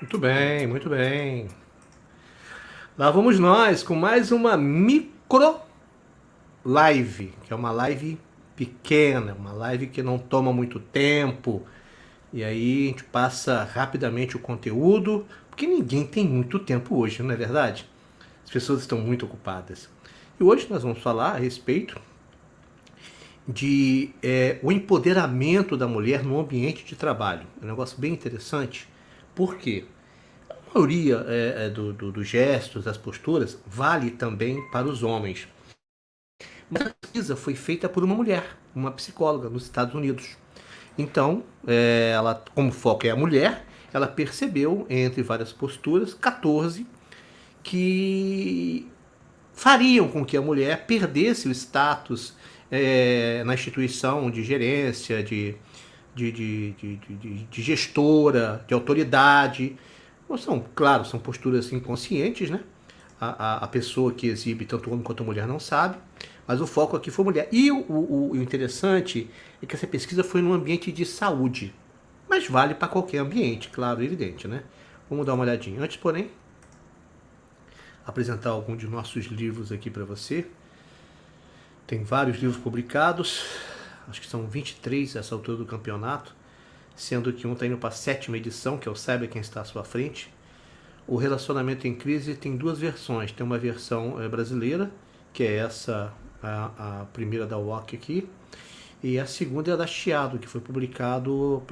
Muito bem, muito bem. Lá vamos nós com mais uma micro live, que é uma live pequena, uma live que não toma muito tempo. E aí a gente passa rapidamente o conteúdo, porque ninguém tem muito tempo hoje, não é verdade? As pessoas estão muito ocupadas. E hoje nós vamos falar a respeito de o empoderamento da mulher no ambiente de trabalho. É um negócio bem interessante. Por quê? A maioria dos gestos, das posturas, vale também para os homens. Mas a pesquisa foi feita por uma mulher, uma psicóloga nos Estados Unidos. Então, ela, como o foco é a mulher, ela percebeu, entre várias posturas, 14 que fariam com que a mulher perdesse o status na instituição de gerência, de gestora, de autoridade. Não são, claro, são posturas inconscientes, né? A pessoa que exibe, tanto homem quanto mulher, não sabe, mas o foco aqui foi mulher. E o interessante é que essa pesquisa foi num ambiente de saúde, mas vale para qualquer ambiente, claro, evidente, né? Vamos dar uma olhadinha. Antes, porém, apresentar algum de nossos livros aqui para você. Tem vários livros publicados, acho que são 23 essa altura do campeonato, sendo que um está indo para a 7ª edição, que é o Saiba Quem Está à Sua Frente. O Relacionamento em Crise tem duas versões. Tem uma versão brasileira, que é essa, a primeira da UOC aqui, e a segunda é da Chiado, que foi publicado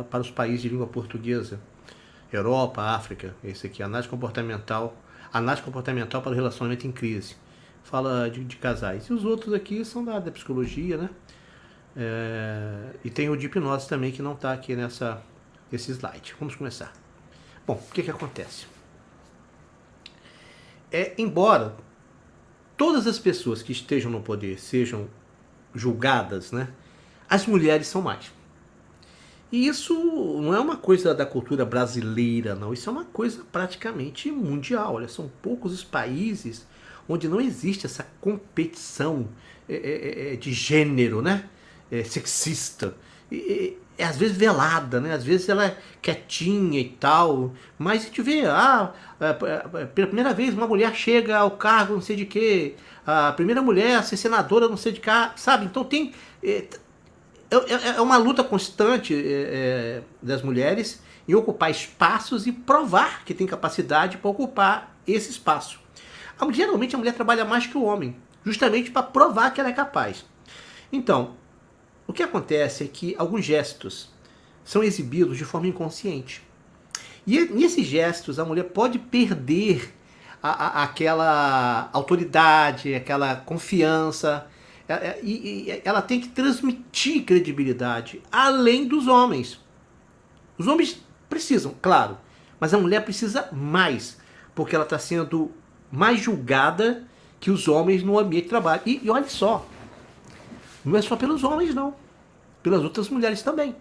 para os países de língua portuguesa, Europa, África. Esse aqui, Análise Comportamental para o Relacionamento em Crise. Fala de casais. E os outros aqui são da área da psicologia, né? E tem o de hipnose também, que não está aqui nesse slide. Vamos começar. Bom, o que acontece? Embora todas as pessoas que estejam no poder sejam julgadas, né, as mulheres são mais. E isso não é uma coisa da cultura brasileira, não. Isso é uma coisa praticamente mundial. Olha, são poucos os países onde não existe essa competição de gênero, né? Sexista. É às vezes velada, né? Às vezes ela é quietinha e tal. Mas a gente vê, pela primeira vez uma mulher chega ao cargo não sei de quê. A primeira mulher a ser senadora não sei de cá, sabe? Então tem... É uma luta constante das mulheres em ocupar espaços e provar que tem capacidade para ocupar esse espaço. Geralmente a mulher trabalha mais que o homem, justamente para provar que ela é capaz. Então, o que acontece é que alguns gestos são exibidos de forma inconsciente. E nesses gestos a mulher pode perder aquela autoridade, aquela confiança. E ela tem que transmitir credibilidade além dos homens. Os homens precisam, claro, mas a mulher precisa mais, porque ela está sendo mais julgada que os homens no ambiente de trabalho. E olha só, não é só pelos homens, não, pelas outras mulheres também.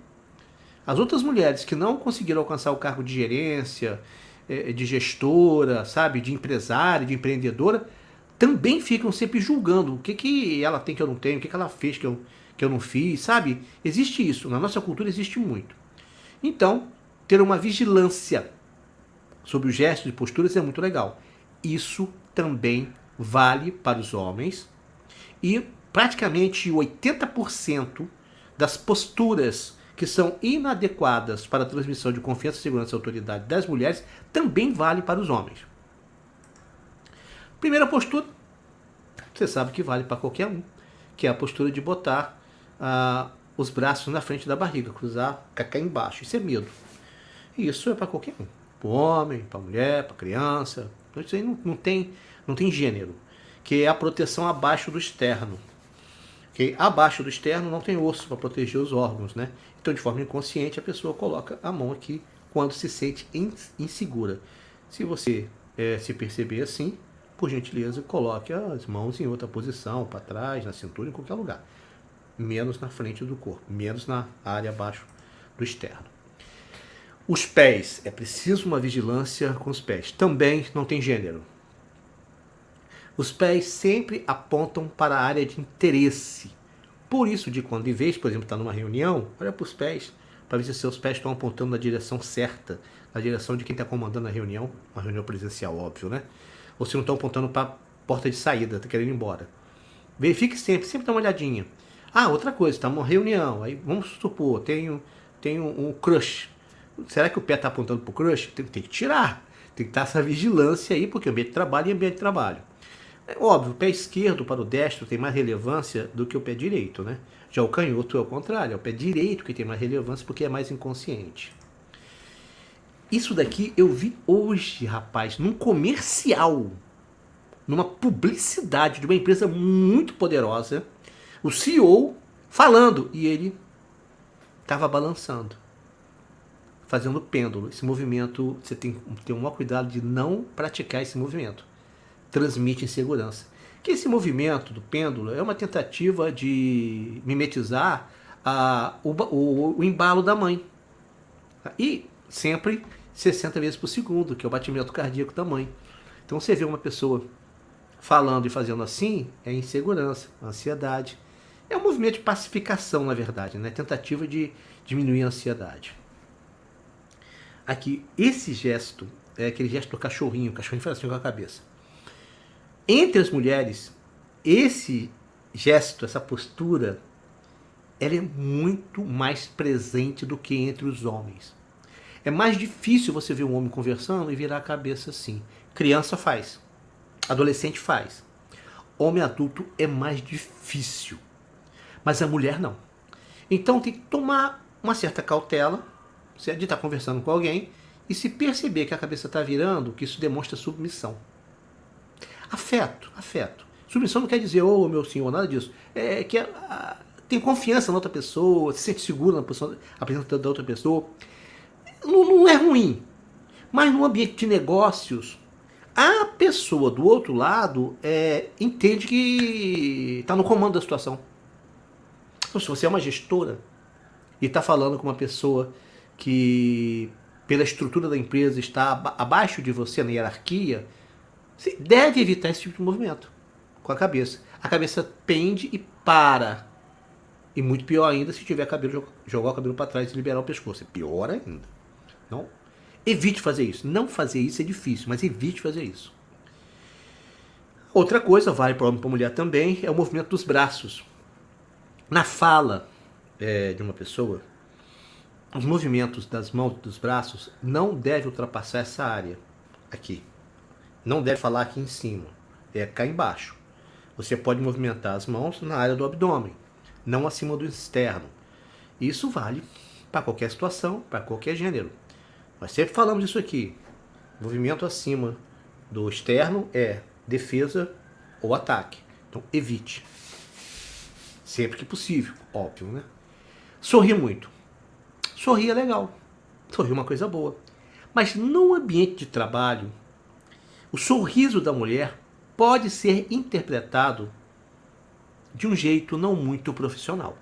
As outras mulheres que não conseguiram alcançar o cargo de gerência, de gestora, sabe, de empresária, de empreendedora, também ficam sempre julgando o que ela tem que eu não tenho, o que ela fez que eu não fiz, sabe? Existe isso, na nossa cultura existe muito. Então, ter uma vigilância sobre os gestos e posturas é muito legal. Isso também vale para os homens e praticamente 80% das posturas que são inadequadas para a transmissão de confiança, segurança e autoridade das mulheres também vale para os homens. Primeira postura, você sabe que vale para qualquer um, que é a postura de botar os braços na frente da barriga, cruzar cá embaixo. Isso é medo. E isso é para qualquer um. Para o homem, para a mulher, para a criança. Isso aí não tem gênero. Que é a proteção abaixo do externo. Okay? Abaixo do externo não tem osso para proteger os órgãos, né? Então, de forma inconsciente, a pessoa coloca a mão aqui quando se sente insegura. Se você se perceber assim, por gentileza, coloque as mãos em outra posição, para trás, na cintura, em qualquer lugar. Menos na frente do corpo, menos na área abaixo do externo. Os pés, é preciso uma vigilância com os pés. Também não tem gênero. Os pés sempre apontam para a área de interesse. Por isso, de quando em vez, por exemplo, está numa reunião, olha para os pés, para ver se seus pés estão apontando na direção certa na direção de quem está comandando a reunião, uma reunião presencial, óbvio, né? Ou se não estão apontando para a porta de saída, está querendo ir embora. Verifique sempre dá uma olhadinha. Ah, outra coisa, está numa reunião, aí vamos supor, tenho um crush. Será que o pé está apontando para o crush? Tem que tirar. Tem que estar essa vigilância aí, porque ambiente de trabalho é ambiente de trabalho. É óbvio, o pé esquerdo para o destro tem mais relevância do que o pé direito, né? Já o canhoto é o contrário, é o pé direito que tem mais relevância porque é mais inconsciente. Isso daqui eu vi hoje, rapaz, num comercial, numa publicidade de uma empresa muito poderosa, o CEO falando e ele estava balançando, fazendo pêndulo. Esse movimento, você tem que ter um maior cuidado de não praticar esse movimento. Transmite insegurança. Que esse movimento do pêndulo é uma tentativa de mimetizar o embalo da mãe. E sempre 60 vezes por segundo, que é o batimento cardíaco da mãe. Então você vê uma pessoa falando e fazendo assim, é insegurança, ansiedade. É um movimento de pacificação, na verdade, né? Tentativa de diminuir a ansiedade. Aqui, esse gesto, é aquele gesto do cachorrinho, o cachorrinho faz assim com a cabeça. Entre as mulheres, esse gesto, essa postura, ela é muito mais presente do que entre os homens. É mais difícil você ver um homem conversando e virar a cabeça assim. Criança faz, adolescente faz. Homem adulto é mais difícil, mas a mulher não. Então tem que tomar uma certa cautela, certo? De estar conversando com alguém e se perceber que a cabeça está virando, que isso demonstra submissão. Afeto. Submissão não quer dizer, ô meu senhor, nada disso. É que tem confiança na outra pessoa, se sente seguro na presença da outra pessoa. Não é ruim. Mas no ambiente de negócios, a pessoa do outro lado entende que está no comando da situação. Então, se você é uma gestora e está falando com uma pessoa que, pela estrutura da empresa, está abaixo de você na hierarquia, você deve evitar esse tipo de movimento com a cabeça. A cabeça pende e para. E muito pior ainda se tiver cabelo, jogar o cabelo para trás e liberar o pescoço. É pior ainda. Não? Evite fazer isso. Não fazer isso é difícil, mas evite fazer isso. Outra coisa, vale para homem e para mulher também, é o movimento dos braços. Na fala de uma pessoa, os movimentos das mãos e dos braços não devem ultrapassar essa área aqui. Não deve falar aqui em cima, é cá embaixo. Você pode movimentar as mãos na área do abdômen, não acima do externo. Isso vale para qualquer situação, para qualquer gênero. Nós sempre falamos isso aqui. Movimento acima do externo é defesa ou ataque. Então evite. Sempre que possível, óbvio, né? Sorrir muito. Sorrir é legal. Sorrir é uma coisa boa. Mas no ambiente de trabalho, o sorriso da mulher pode ser interpretado de um jeito não muito profissional.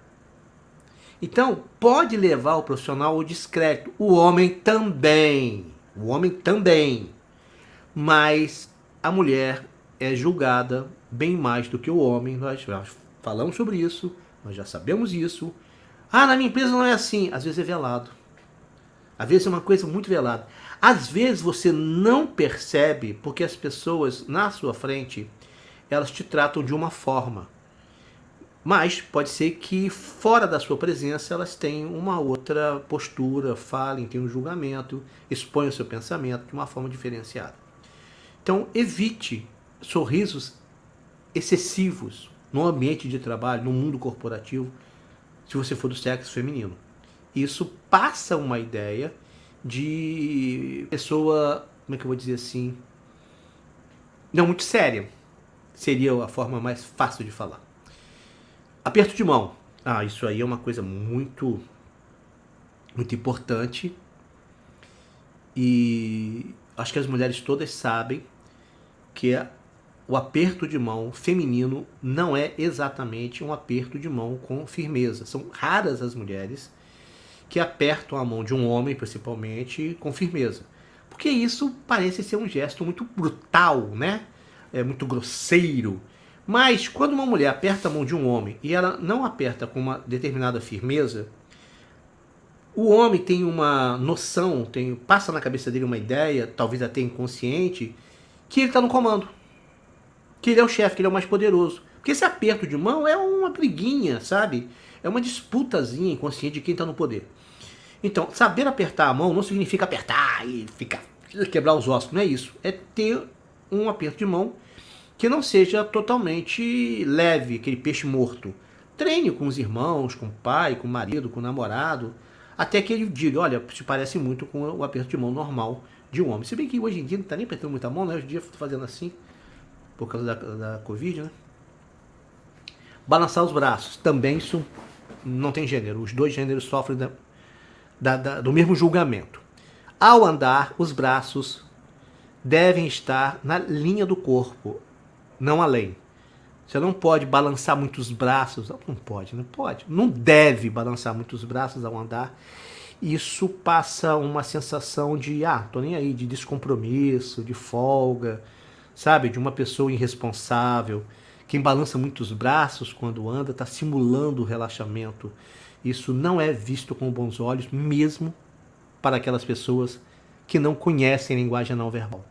Então, pode levar o profissional ao descrédito. O homem também. Mas a mulher é julgada bem mais do que o homem. Nós já falamos sobre isso, nós já sabemos isso. Ah, na minha empresa não é assim. Às vezes é velado. Às vezes é uma coisa muito velada. Às vezes você não percebe porque as pessoas na sua frente, elas te tratam de uma forma. Mas pode ser que fora da sua presença elas tenham uma outra postura, falem, tenham um julgamento, exponham o seu pensamento de uma forma diferenciada. Então evite sorrisos excessivos no ambiente de trabalho, no mundo corporativo, se você for do sexo feminino. Isso passa uma ideia de pessoa, como é que eu vou dizer assim, não muito séria. Seria a forma mais fácil de falar. Aperto de mão. Isso aí é uma coisa muito importante. E acho que as mulheres todas sabem que o aperto de mão feminino não é exatamente um aperto de mão com firmeza. São raras as mulheres que apertam a mão de um homem, principalmente, com firmeza. Porque isso parece ser um gesto muito brutal, né? É muito grosseiro. Mas quando uma mulher aperta a mão de um homem e ela não aperta com uma determinada firmeza, O homem tem uma noção, passa na cabeça dele uma ideia, talvez até inconsciente, que ele está no comando, que ele é o chefe, que ele é o mais poderoso. Porque esse aperto de mão é uma briguinha, sabe? É uma disputazinha inconsciente de quem está no poder. Então, saber apertar a mão não significa apertar e quebrar os ossos, não é isso. É ter um aperto de mão que não seja totalmente leve, aquele peixe morto. Treine com os irmãos, com o pai, com o marido, com o namorado, até que ele diga, olha, se parece muito com o aperto de mão normal de um homem. Se bem que hoje em dia não está nem apertando muita mão, né? Hoje em dia estou fazendo assim, por causa da Covid, né? Balançar os braços, também isso não tem gênero. Os dois gêneros sofrem do mesmo julgamento. Ao andar, os braços devem estar na linha do corpo, não além. Você não pode balançar muito os braços. Não pode. Não deve balançar muito os braços ao andar. Isso passa uma sensação de, tô nem aí, de descompromisso, de folga, sabe? De uma pessoa irresponsável. Quem balança muito os braços quando anda está simulando o relaxamento. Isso não é visto com bons olhos, mesmo para aquelas pessoas que não conhecem linguagem não verbal.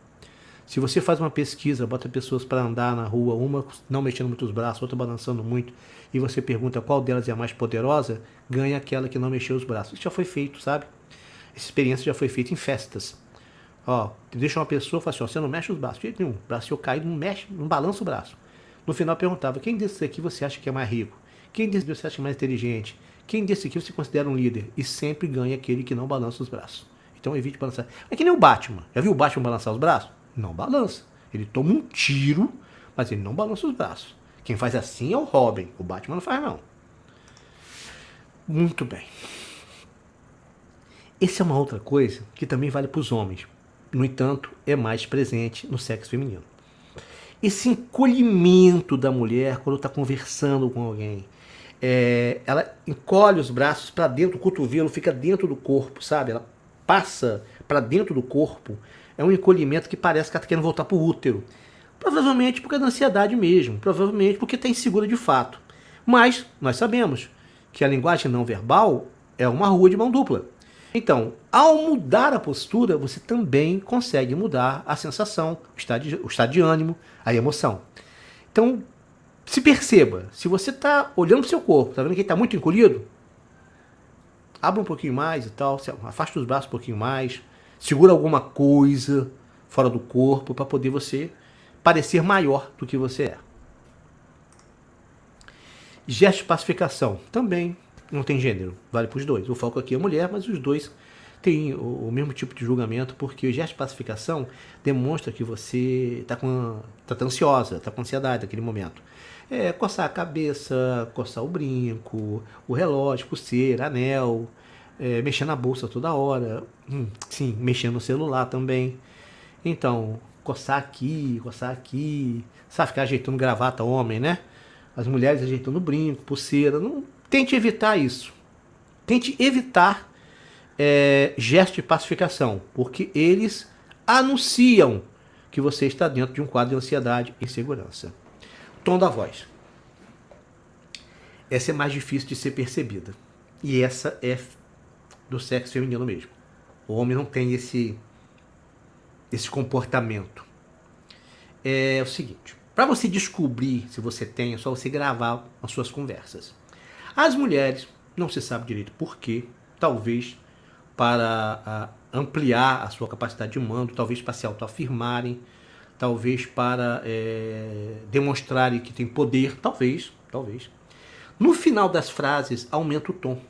Se você faz uma pesquisa, bota pessoas para andar na rua, uma não mexendo muito os braços, outra balançando muito, e você pergunta qual delas é a mais poderosa, ganha aquela que não mexeu os braços. Isso já foi feito, sabe? Essa experiência já foi feita em festas. Deixa uma pessoa e fala assim, você não mexe os braços, de jeito nenhum. O braço cai, não mexe, não balança o braço. No final perguntava, quem desses aqui você acha que é mais rico? Quem desses você acha que é mais inteligente? Quem desse aqui você considera um líder? E sempre ganha aquele que não balança os braços. Então evite balançar. É que nem o Batman. Já viu o Batman balançar os braços? Não balança. Ele toma um tiro, mas ele não balança os braços. Quem faz assim é o Robin. O Batman não faz, não. Muito bem. Essa é uma outra coisa que também vale para os homens. No entanto, é mais presente no sexo feminino. Esse encolhimento da mulher quando está conversando com alguém. Ela encolhe os braços para dentro, o cotovelo fica dentro do corpo, sabe? Ela passa para dentro do corpo. É um encolhimento que parece que ela está querendo voltar para o útero. Provavelmente porque é da ansiedade mesmo. Provavelmente porque está insegura de fato. Mas nós sabemos que a linguagem não verbal é uma rua de mão dupla. Então, ao mudar a postura, você também consegue mudar a sensação, o estado de ânimo, a emoção. Então, se perceba, se você está olhando para o seu corpo, está vendo que ele está muito encolhido, abre um pouquinho mais e tal, afasta os braços um pouquinho mais, segura alguma coisa fora do corpo para poder você parecer maior do que você é. Gesto de pacificação também não tem gênero, vale para os dois. O foco aqui é mulher, mas os dois têm o mesmo tipo de julgamento, porque o gesto de pacificação demonstra que você está ansiosa, está com ansiedade naquele momento. Coçar a cabeça, coçar o brinco, o relógio, pulseira, anel, mexer na bolsa toda hora, sim, mexer no celular também. Então, coçar aqui, sabe, ficar ajeitando gravata homem, né? As mulheres ajeitando brinco, pulseira. Não, tente evitar isso. Tente evitar gesto de pacificação, porque eles anunciam que você está dentro de um quadro de ansiedade e insegurança. Tom da voz. Essa é mais difícil de ser percebida. E essa é do sexo feminino mesmo. O homem não tem esse comportamento. É o seguinte, para você descobrir se você tem, é só você gravar as suas conversas. As mulheres, não se sabe direito por quê, talvez para ampliar a sua capacidade de mando, talvez para se autoafirmarem, talvez para demonstrarem que tem poder, talvez. No final das frases, aumenta o tom.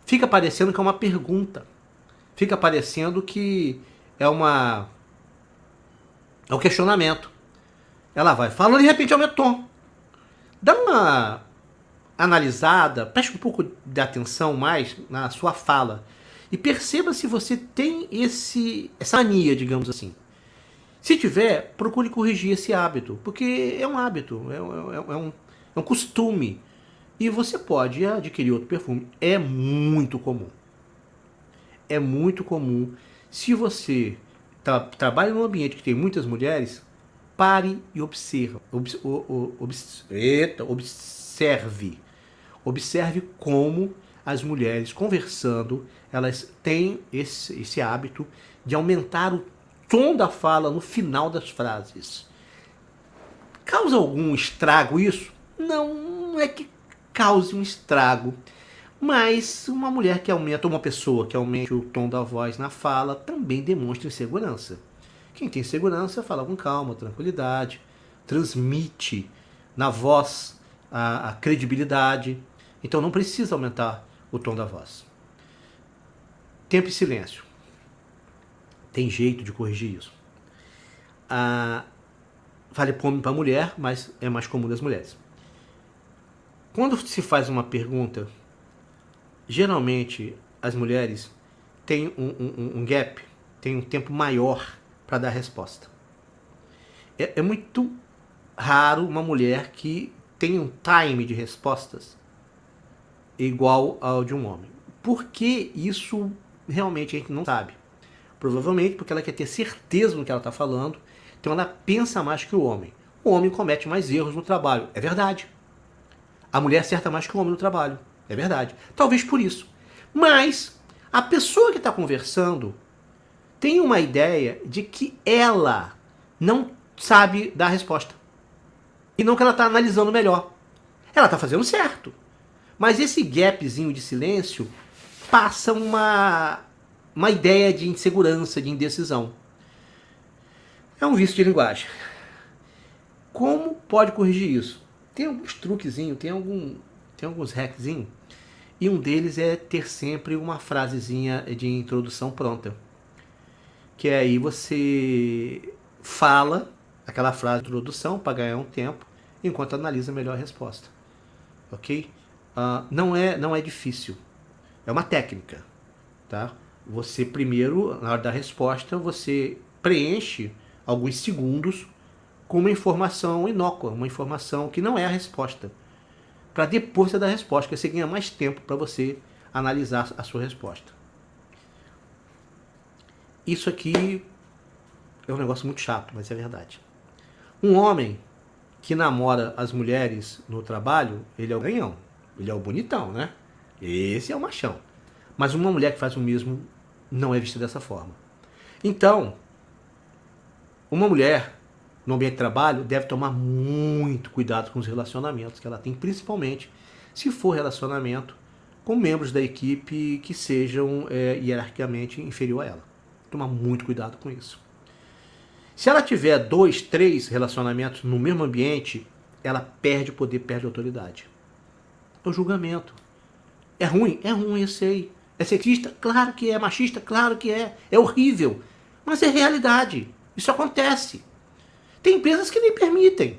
Fica parecendo que é uma pergunta. Fica parecendo que é um questionamento. Ela vai falando e de repente aumenta o tom. Dá uma analisada, preste um pouco de atenção mais na sua fala e perceba se você tem essa mania, digamos assim. Se tiver, procure corrigir esse hábito, porque é um hábito, é um costume. E você pode adquirir outro perfume. É muito comum. É muito comum. Se você trabalha num ambiente que tem muitas mulheres, pare e observe. Observe como as mulheres conversando, elas têm esse hábito de aumentar o tom da fala no final das frases. Causa algum estrago isso? Não é que cause um estrago, mas uma mulher que aumenta, uma pessoa que aumente o tom da voz na fala, também demonstra insegurança. Quem tem segurança fala com calma, tranquilidade, transmite na voz a credibilidade. Então não precisa aumentar o tom da voz. Tempo e silêncio. Tem jeito de corrigir isso. Vale para homem e para mulher, mas é mais comum das mulheres. Quando se faz uma pergunta, geralmente as mulheres têm um gap, têm um tempo maior para dar resposta. É muito raro uma mulher que tem um time de respostas igual ao de um homem. Por que isso realmente a gente não sabe? Provavelmente porque ela quer ter certeza no que ela está falando, então ela pensa mais que o homem. O homem comete mais erros no trabalho, é verdade. A mulher acerta mais que o homem no trabalho, é verdade. Talvez por isso. Mas a pessoa que está conversando tem uma ideia de que ela não sabe dar a resposta. E não que ela está analisando melhor. Ela está fazendo certo. Mas esse gapzinho de silêncio passa uma ideia de insegurança, de indecisão. É um vício de linguagem. Como pode corrigir isso? Tem alguns truquezinhos, tem alguns hackzinhos. E um deles é ter sempre uma frasezinha de introdução pronta. Que aí você fala aquela frase de introdução para ganhar um tempo, enquanto analisa melhor a resposta. Ok? Não é difícil. É uma técnica. Tá? Você primeiro, na hora da resposta, você preenche alguns segundos com uma informação inócua, uma informação que não é a resposta. Para depois você dar a resposta, porque você ganha mais tempo para você analisar a sua resposta. Isso aqui é um negócio muito chato, mas é verdade. Um homem que namora as mulheres no trabalho, ele é o ganhão. Ele é o bonitão, né? Esse é o machão. Mas uma mulher que faz o mesmo não é vista dessa forma. Então, uma mulher no ambiente de trabalho deve tomar muito cuidado com os relacionamentos que ela tem, principalmente se for relacionamento com membros da equipe que sejam hierarquicamente inferior a ela. Tomar muito cuidado com isso. Se ela tiver 2, 3 relacionamentos no mesmo ambiente, ela perde poder, perde autoridade. É o julgamento. É ruim, eu sei. É sexista? Claro que é. Machista? Claro que é. É horrível. Mas é realidade. Isso acontece. Tem empresas que nem permitem.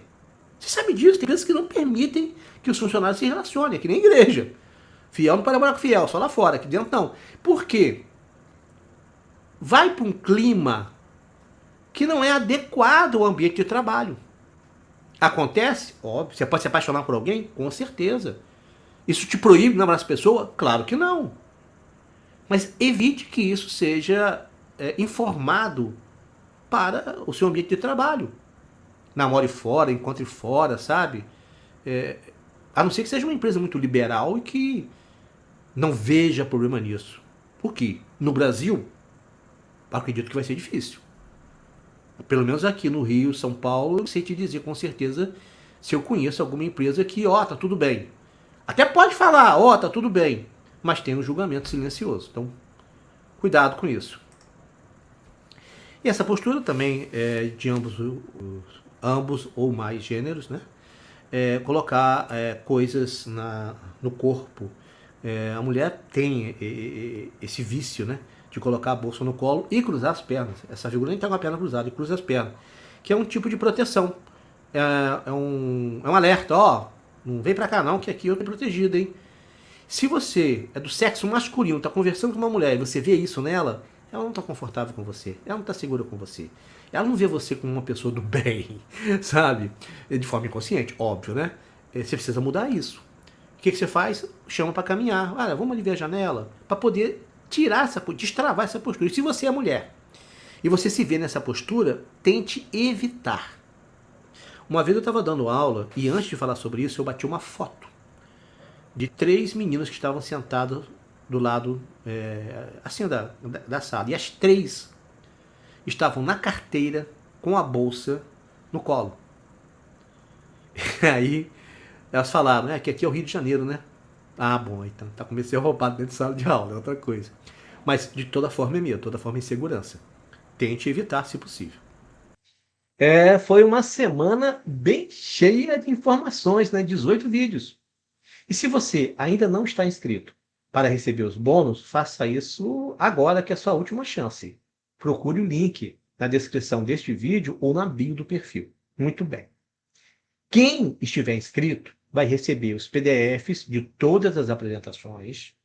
Você sabe disso? Tem empresas que não permitem que os funcionários se relacionem. É que nem igreja. Fiel não pode namorar com fiel, só lá fora. Aqui dentro não. Por quê? Vai para um clima que não é adequado ao ambiente de trabalho. Acontece? Óbvio. Você pode se apaixonar por alguém? Com certeza. Isso te proíbe de namorar essa pessoa? Claro que não. Mas evite que isso seja informado para o seu ambiente de trabalho. Namore fora, encontre fora, sabe? A não ser que seja uma empresa muito liberal e que não veja problema nisso. Por quê? No Brasil, acredito que vai ser difícil. Pelo menos aqui no Rio, São Paulo, eu sei te dizer com certeza se eu conheço alguma empresa que, tá tudo bem. Até pode falar, tá tudo bem, mas tem um julgamento silencioso. Então, cuidado com isso. E essa postura também é de ambos ou mais gêneros, né? Colocar coisas no corpo. A mulher tem esse vício, né? De colocar a bolsa no colo e cruzar as pernas. Essa figura nem está com a perna cruzada, e cruza as pernas. Que é um tipo de proteção. É um alerta, não vem pra cá não, que aqui eu tô protegido, hein? Se você é do sexo masculino, tá conversando com uma mulher e você vê isso nela, ela não tá confortável com você, ela não tá segura com você. Ela não vê você como uma pessoa do bem, sabe? De forma inconsciente, óbvio, né? Você precisa mudar isso. O que você faz? Chama pra caminhar. Vamos ali ver a janela, pra poder destravar essa postura. E se você é mulher e você se vê nessa postura, tente evitar. Uma vez eu estava dando aula e antes de falar sobre isso eu bati uma foto de 3 meninos que estavam sentados do lado assim da sala. E as 3 estavam na carteira com a bolsa no colo. Aí elas falaram, né, que aqui é o Rio de Janeiro, né? Ah, bom, então tá comecei a roubar dentro de sala de aula, é outra coisa. Mas de toda forma é medo, de toda forma é insegurança. Tente evitar se possível. Foi uma semana bem cheia de informações, né? 18 vídeos. E se você ainda não está inscrito para receber os bônus, faça isso agora que é a sua última chance. Procure o link na descrição deste vídeo ou na bio do perfil. Muito bem. Quem estiver inscrito vai receber os PDFs de todas as apresentações,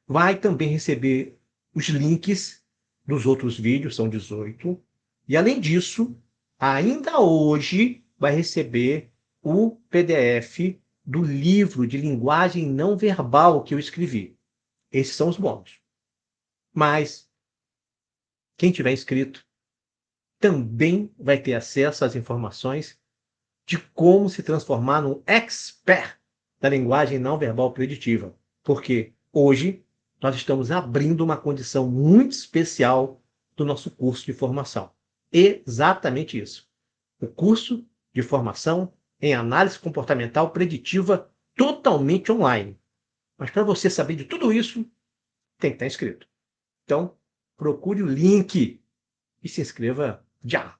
vai também receber os links dos outros vídeos, são 18, e além disso, ainda hoje vai receber o PDF do livro de linguagem não verbal que eu escrevi. Esses são os bônus. Mas quem tiver inscrito também vai ter acesso às informações de como se transformar num expert da linguagem não verbal preditiva. Porque hoje nós estamos abrindo uma condição muito especial do nosso curso de formação. Exatamente isso. O curso de formação em análise comportamental preditiva totalmente online. Mas para você saber de tudo isso, tem que estar inscrito. Então, procure o link e se inscreva já.